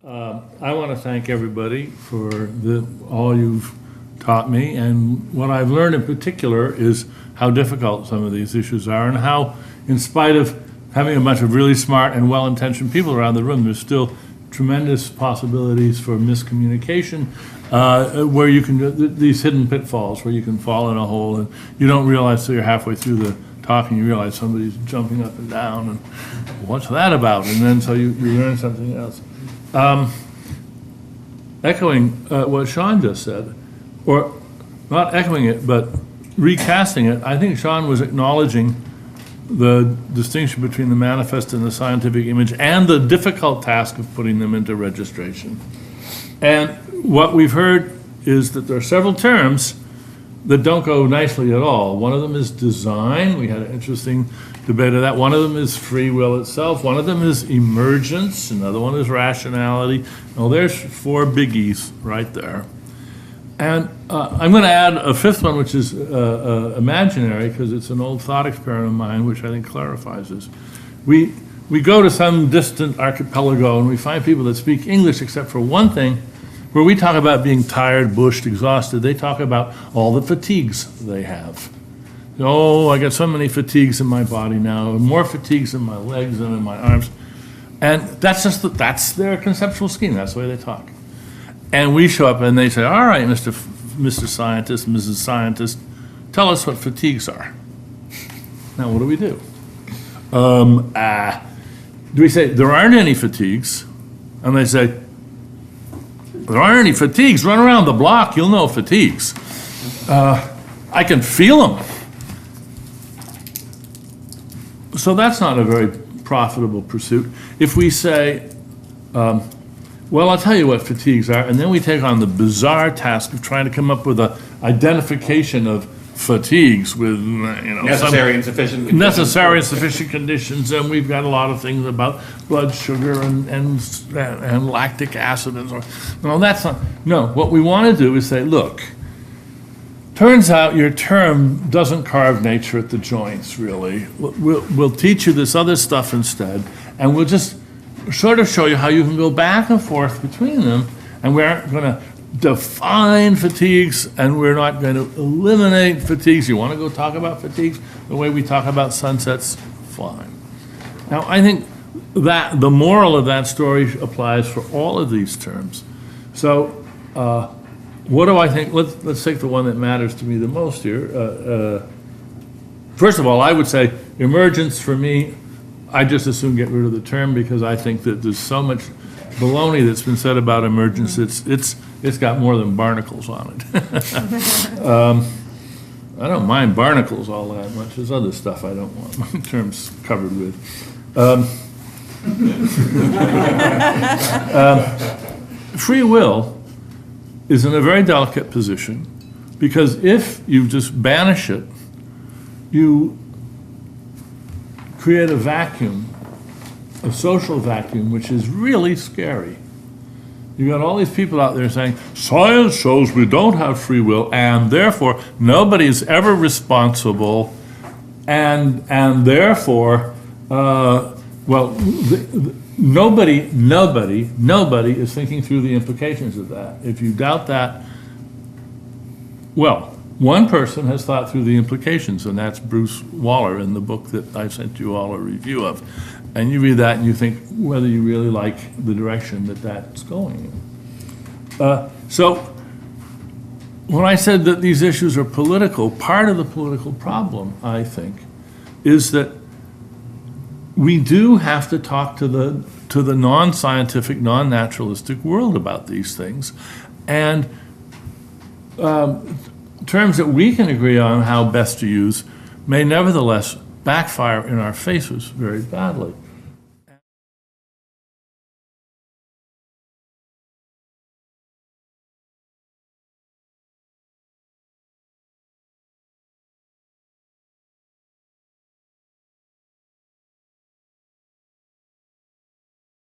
I want to thank everybody for all you've taught me, and what I've learned in particular is how difficult some of these issues are, and how, in spite of having a bunch of really smart and well-intentioned people around the room, there's still tremendous possibilities for miscommunication, where you can, these hidden pitfalls, where you can fall in a hole and you don't realize till you're halfway through the talk and you realize somebody's jumping up and down, and what's that about? And then so you learn something else. Echoing what Sean just said, or not echoing it, but recasting it, I think Sean was acknowledging the distinction between the manifest and the scientific image and the difficult task of putting them into registration. And what we've heard is that there are several terms that don't go nicely at all. One of them is design. We had an interesting debate of that. One of them is free will itself. One of them is emergence. Another one is rationality. Well, there's four biggies right there. And I'm going to add a fifth one, which is imaginary, because it's an old thought experiment of mine, which I think clarifies this. We go to some distant archipelago and we find people that speak English except for one thing, where we talk about being tired, bushed, exhausted. They talk about all the fatigues they have. Oh, I got so many fatigues in my body now, more fatigues in my legs and in my arms. And that's their conceptual scheme. That's the way they talk. And we show up and they say, all right, Mr. Scientist, Mrs. Scientist, tell us what fatigues are. Now, what do we do? Do we say, there aren't any fatigues? And they say, there aren't any fatigues. Run around the block, you'll know fatigues. I can feel them. So that's not a very profitable pursuit. If we say, well, I'll tell you what fatigues are, and then we take on the bizarre task of trying to come up with an identification of fatigues with, necessary and sufficient conditions. Necessary and sufficient conditions, and we've got a lot of things about blood sugar and lactic acid and so on. No, that's not. No, what we want to do is say, look, turns out your term doesn't carve nature at the joints, really. We'll teach you this other stuff instead, and we'll just sort of show you how you can go back and forth between them, and we aren't going to define fatigues, and we're not going to eliminate fatigues. You want to go talk about fatigues the way we talk about sunsets? Fine. Now, I think that the moral of that story applies for all of these terms. So, what do I think? Let's take the one that matters to me the most here. First of all, I would say emergence for me, I just as soon get rid of the term, because I think that there's so much baloney that's been said about emergence. It's got more than barnacles on it. I don't mind barnacles all that much. There's other stuff I don't want my terms covered with. Free will is in a very delicate position, because if you just banish it, you create a vacuum, a social vacuum, which is really scary. You got all these people out there saying, science shows we don't have free will, and therefore nobody's ever responsible, and therefore, nobody is thinking through the implications of that. If you doubt that, well, one person has thought through the implications, and that's Bruce Waller in the book that I sent you all a review of. And you read that and you think whether you really like the direction that that's going in. So when I said that these issues are political, part of the political problem, I think, is that we do have to talk to the non-scientific, non-naturalistic world about these things. And terms that we can agree on how best to use may nevertheless backfire in our faces very badly.